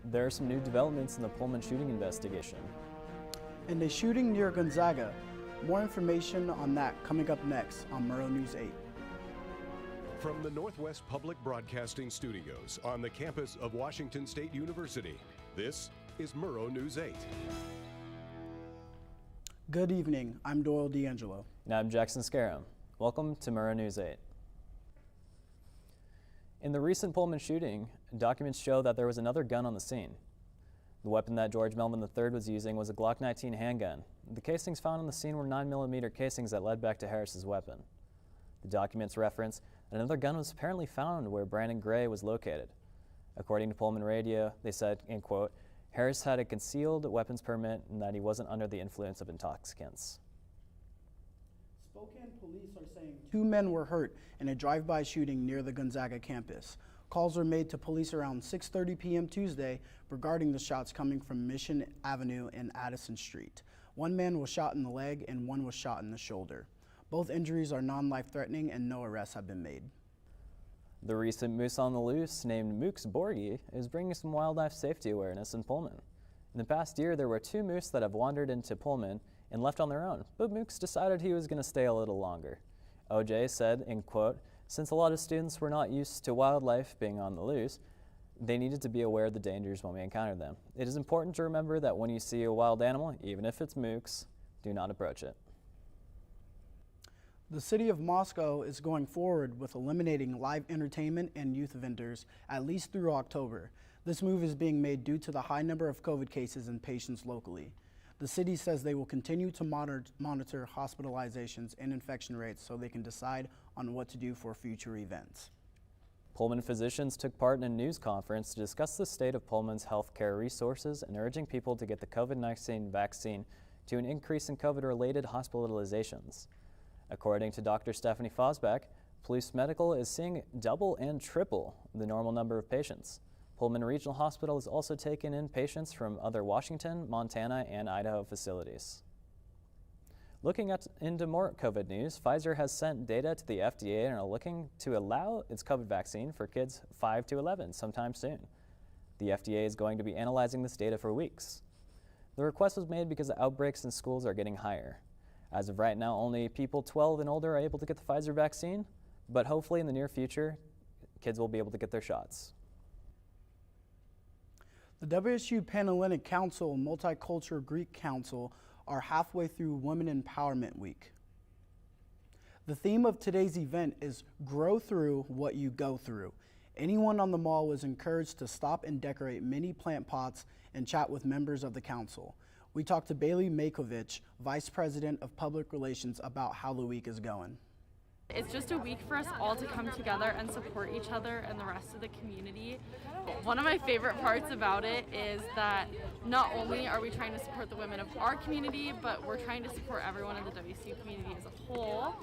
There are some new developments in the Pullman shooting investigation. And a shooting near Gonzaga. More information on that coming up next on Murrow News 8. From the Northwest Public Broadcasting Studios on the campus of Washington State University, this is Murrow News 8. Good evening, I'm Doyle D'Angelo. And I'm Jackson Scarum. Welcome to Murrow News 8. In the recent Pullman shooting, documents show that there was another gun on the scene. The weapon that George Melvin III was using was a Glock 19 handgun. The casings found on the scene were 9mm casings that led back to Harris's weapon. The documents reference that another gun was apparently found where Brandon Gray was located. According to Pullman Radio, they said, in quote, Harris had a concealed weapons permit and that he wasn't under the influence of intoxicants. Spokane police are saying 2 men were hurt in a drive-by shooting near the Gonzaga campus. Calls were made to police around 6:30 p.m. Tuesday regarding the shots coming from Mission Avenue and Addison Street. 1 man was shot in the leg and 1 was shot in the shoulder. Both injuries are non-life-threatening and no arrests have been made. The recent Moose on the Loose, named Mooks Borgie, is bringing some wildlife safety awareness in Pullman. In the past year, there were 2 moose that have wandered into Pullman and left on their own, but Mooks decided he was going to stay a little longer. OJ said, in quote, since a lot of students were not used to wildlife being on the loose, they needed to be aware of the dangers when we encountered them. It is important to remember that when you see a wild animal, even if it's Mooks, do not approach it. The city of Moscow is going forward with eliminating live entertainment and youth vendors at least through October. This move is being made due to the high number of COVID cases and patients locally. The city says they will continue to monitor hospitalizations and infection rates so they can decide on what to do for future events. Pullman physicians took part in a news conference to discuss the state of Pullman's healthcare resources and urging people to get the COVID-19 vaccine to an increase in COVID-related hospitalizations. According to Dr. Stephanie Fosbeck, Police Medical is seeing double and triple the normal number of patients. Pullman Regional Hospital has also taken in patients from other Washington, Montana, and Idaho facilities. Looking into more COVID news, Pfizer has sent data to the FDA and are looking to allow its COVID vaccine for kids 5 to 11 sometime soon. The FDA is going to be analyzing this data for weeks. The request was made because the outbreaks in schools are getting higher. As of right now, only people 12 and older are able to get the Pfizer vaccine, but hopefully in the near future, kids will be able to get their shots. The WSU Panhellenic Council and Multicultural Greek Council are halfway through Women Empowerment Week. The theme of today's event is Grow Through What You Go Through. Anyone on the mall was encouraged to stop and decorate mini plant pots and chat with members of the council. We talked to Bailey Makovich, Vice President of Public Relations, about how the week is going. It's just a week for us all to come together and support each other and the rest of the community. One of my favorite parts about it is that not only are we trying to support the women of our community, but we're trying to support everyone in the WSU community as a whole.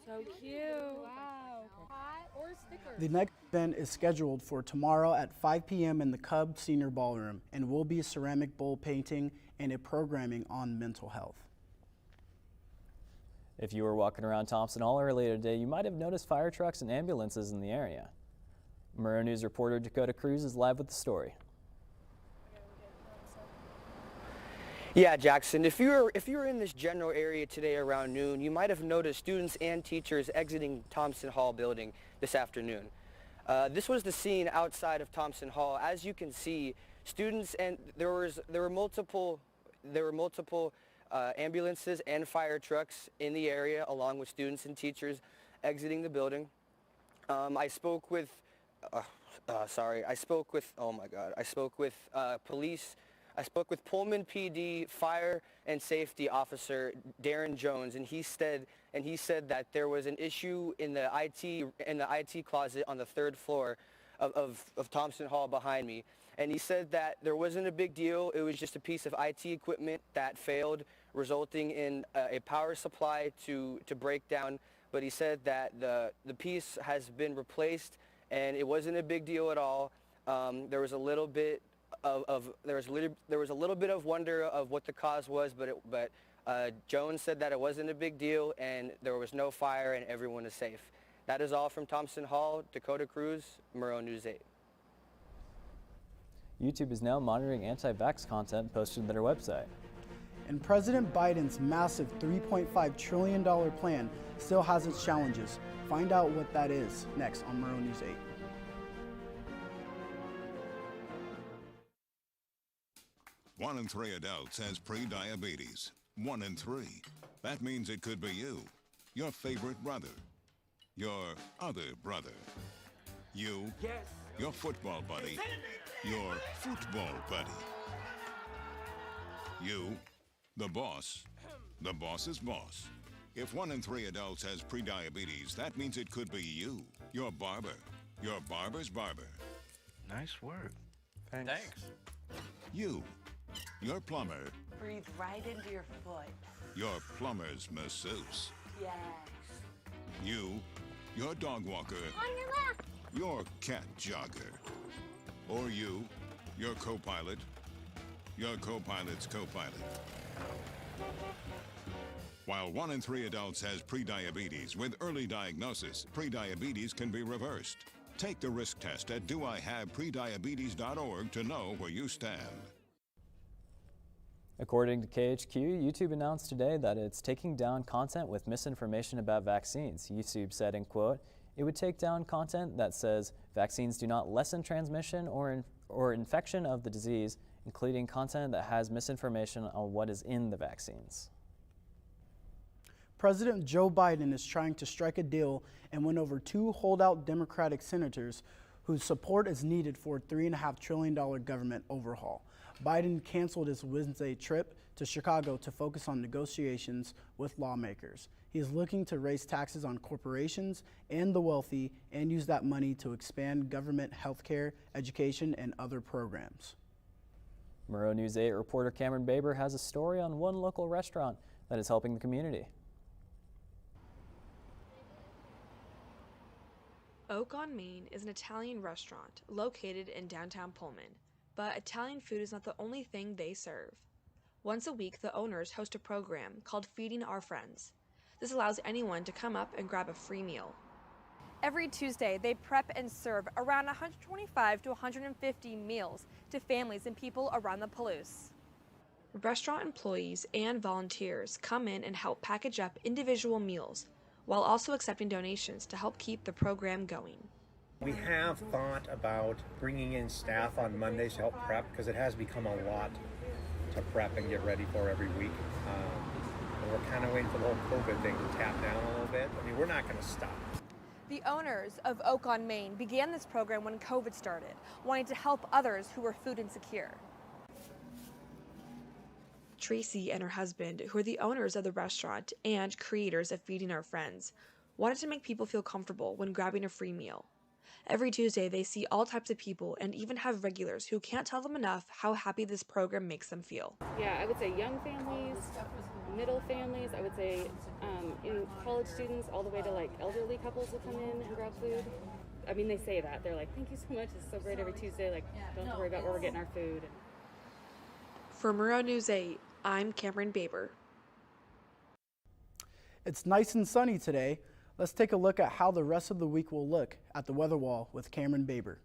So cute. Wow. Hot or stickers? The next event is scheduled for tomorrow at 5 p.m. in the Cub Senior Ballroom and will be ceramic bowl painting and a programming on mental health. If you were walking around Thompson Hall earlier today, you might have noticed fire trucks and ambulances in the area. Murrow News reporter Dakota Cruz is live with the story. Yeah, Jackson, if you were in this general area today around noon, you might have noticed students and teachers exiting Thompson Hall building this afternoon. This was the scene outside of Thompson Hall. As you can see, students and there were multiple ambulances and fire trucks in the area, along with students and teachers exiting the building. I spoke with police. I spoke with Pullman PD Fire and Safety Officer Darren Jones, and he said that there was an issue in the IT closet on the 3rd floor of Thompson Hall behind me. And he said that there wasn't a big deal. It was just a piece of IT equipment that failed, resulting in a power supply to break down. But he said that the piece has been replaced, and it wasn't a big deal at all. There was a little bit of wonder of what the cause was, but Jones said that it wasn't a big deal, and there was no fire, and everyone is safe. That is all from Thompson Hall. Dakota Cruz, Murrow News 8. YouTube is now monitoring anti-vax content posted to their website. And President Biden's massive $3.5 trillion plan still has its challenges. Find out what that is next on Murrow News 8. One in 3 adults has pre-diabetes. 1 in 3. That means it could be you, your favorite brother, your other brother, you, your football buddy, your football buddy, you, the boss's boss. If 1 in 3 adults has pre-diabetes, that means it could be you, your barber, your barber's barber. Nice work. Thanks. You, your plumber, Breathe right into your foot. your plumber's masseuse. Yes. You, your dog walker, On your left. your cat jogger. Or you, your co-pilot, your co-pilot's co-pilot. While 1 in 3 adults has prediabetes, with early diagnosis, prediabetes can be reversed. Take the risk test at doihaveprediabetes.org to know where you stand. According to KHQ, YouTube announced today that it's taking down content with misinformation about vaccines. YouTube said, in quote, it would take down content that says vaccines do not lessen transmission or infection of the disease, including content that has misinformation on what is in the vaccines. President Joe Biden is trying to strike a deal and win over 2 holdout Democratic senators whose support is needed for a $3.5 trillion government overhaul. Biden canceled his Wednesday trip to Chicago to focus on negotiations with lawmakers. He is looking to raise taxes on corporations and the wealthy and use that money to expand government healthcare, education, and other programs. Murrow News 8 reporter Cameron Baber has a story on one local restaurant that is helping the community. Oak on Main is an Italian restaurant located in downtown Pullman, but Italian food is not the only thing they serve. Once a week, the owners host a program called Feeding Our Friends. This allows anyone to come up and grab a free meal. Every Tuesday, they prep and serve around 125 to 150 meals to families and people around the Palouse. Restaurant employees and volunteers come in and help package up individual meals, while also accepting donations to help keep the program going. We have thought about bringing in staff on Mondays to help prep because it has become a lot to prep and get ready for every week. And we're kind of waiting for the whole COVID thing to tap down a little bit. I mean, we're not going to stop. The owners of Oak on Main began this program when COVID started, wanting to help others who were food insecure. Tracy and her husband, who are the owners of the restaurant and creators of Feeding Our Friends, wanted to make people feel comfortable when grabbing a free meal. Every Tuesday, they see all types of people and even have regulars who can't tell them enough how happy this program makes them feel. Yeah, I would say young families, middle families, I would say college students, all the way to like elderly couples will come in and grab food. I mean, they say that. They're like, thank you so much, it's so great every Tuesday, like, don't have to worry about where we're getting our food. For Murrow News 8, I'm Cameron Baber. It's nice and sunny today. Let's take a look at how the rest of the week will look at the weather wall with Cameron Baber.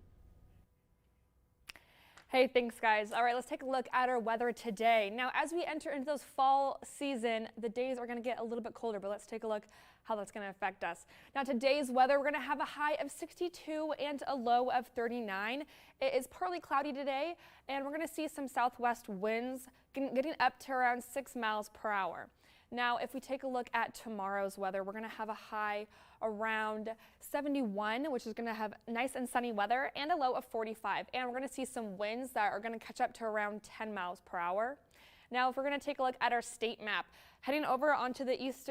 Hey, thanks guys. All right, let's take a look at our weather today. Now, as we enter into those fall season, the days are going to get a little bit colder, but let's take a look how that's going to affect us. Now, today's weather, we're going to have a high of 62 and a low of 39. It is partly cloudy today, and we're going to see some southwest winds getting up to around 6 miles per hour. Now, if we take a look at tomorrow's weather, we're going to have a high around 71, which is going to have nice and sunny weather, and a low of 45. And we're going to see some winds that are going to catch up to around 10 miles per hour. Now, if we're going to take a look at our state map, heading over onto the east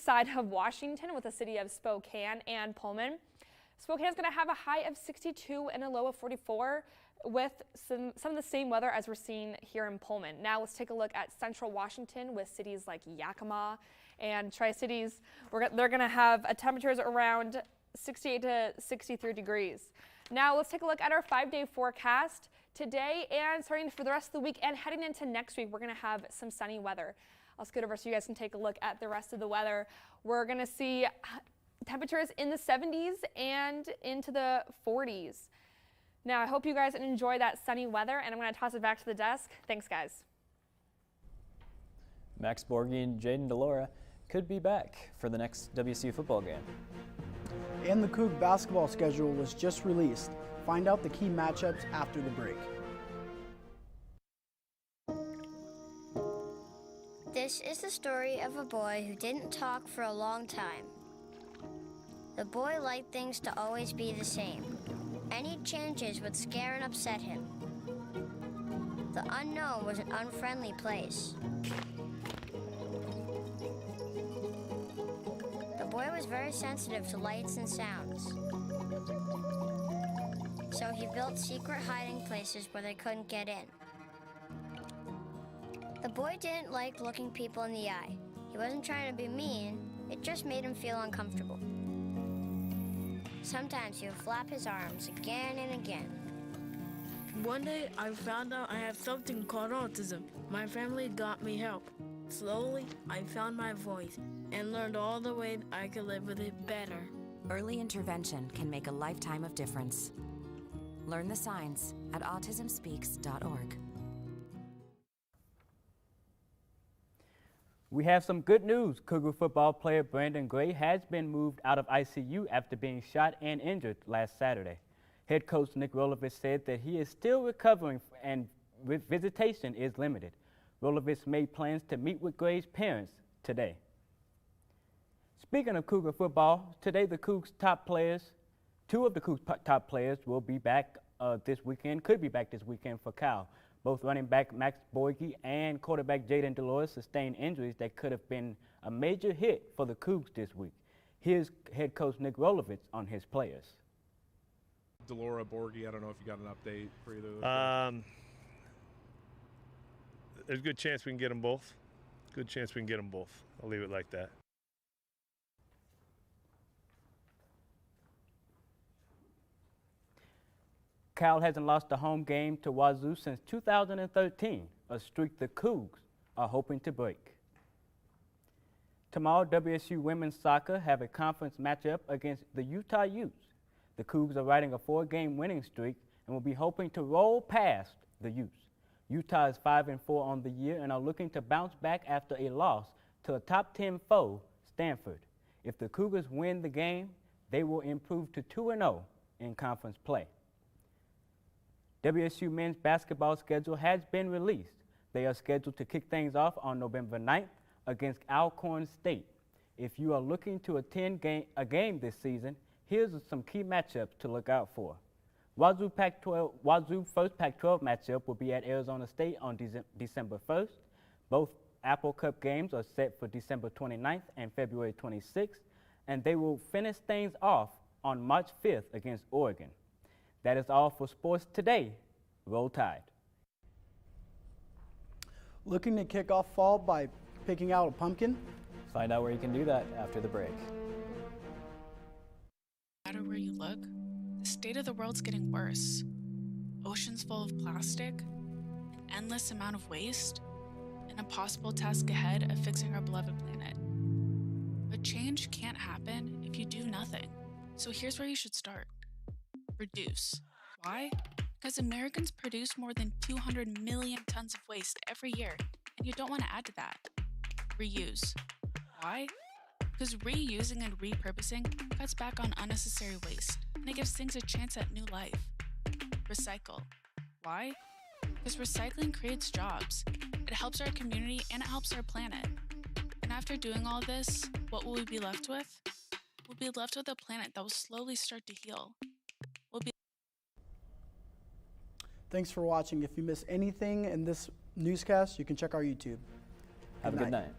side of Washington with the city of Spokane and Pullman. Spokane is going to have a high of 62 and a low of 44. With some of the same weather as we're seeing here in Pullman. Now let's take a look at central Washington with cities like Yakima and Tri-Cities. They're going to have temperatures around 68 to 63 degrees. Now let's take a look at our 5-day forecast today and starting for the rest of the week and heading into next week. We're going to have some sunny weather. I'll scoot over so you guys can take a look at the rest of the weather. We're going to see temperatures in the 70s and into the 40s. Now, I hope you guys enjoy that sunny weather, and I'm going to toss it back to the desk. Thanks, guys. Max Borghi and Jaden Delora could be back for the next WSU football game. And the Coug basketball schedule was just released. Find out the key matchups after the break. This is the story of a boy who didn't talk for a long time. The boy liked things to always be the same. Any changes would scare and upset him. The unknown was an unfriendly place. The boy was very sensitive to lights and sounds. So he built secret hiding places where they couldn't get in. The boy didn't like looking people in the eye. He wasn't trying to be mean, it just made him feel uncomfortable. Sometimes he would flap his arms again and again. One day, I found out I have something called autism. My family got me help. Slowly, I found my voice and learned all the ways I could live with it better. Early intervention can make a lifetime of difference. Learn the signs at autismspeaks.org. We have some good news. Cougar football player Brandon Gray has been moved out of ICU after being shot and injured last Saturday. Head coach Nick Rolovich said that he is still recovering and visitation is limited. Rolovich made plans to meet with Gray's parents today. Speaking of Cougar football, today the Cougs top players, two of the Cougs top players will be back this weekend, could be back this weekend for Cal. Both running back Max Borghi and quarterback Jaden Delora sustained injuries that could have been a major hit for the Cougs this week. Here's head coach Nick Rolovich on his players. Delora, Borghi, I don't know if you got an update for either of those. There's a good chance we can get them both. Good chance we can get them both. I'll leave it like that. Cal hasn't lost a home game to Wazoo since 2013, a streak the Cougs are hoping to break. Tomorrow, WSU women's soccer have a conference matchup against the Utah Utes. The Cougs are riding a 4-game winning streak and will be hoping to roll past the Utes. Utah is 5-4 on the year and are looking to bounce back after a loss to a top 10 foe, Stanford. If the Cougars win the game, they will improve to 2-0 in conference play. WSU men's basketball schedule has been released. They are scheduled to kick things off on November 9th against Alcorn State. If you are looking to attend a game this season, here's some key matchups to look out for. Wazoo first Pac-12 matchup will be at Arizona State on December 1st. Both Apple Cup games are set for December 29th and February 26th, and they will finish things off on March 5th against Oregon. That is all for sports today. Roll Tide. Looking to kick off fall by picking out a pumpkin? Find out where you can do that after the break. No matter where you look, the state of the world's getting worse. Oceans full of plastic, an endless amount of waste, an impossible task ahead of fixing our beloved planet. But change can't happen if you do nothing. So here's where you should start. Reduce. Why? Because Americans produce more than 200 million tons of waste every year, and you don't want to add to that. Reuse. Why? Because reusing and repurposing cuts back on unnecessary waste, and it gives things a chance at new life. Recycle. Why? Because recycling creates jobs. It helps our community and it helps our planet. And after doing all this, what will we be left with? We'll be left with a planet that will slowly start to heal. Thanks for watching. If you miss anything in this newscast, you can check our YouTube. Have a good night.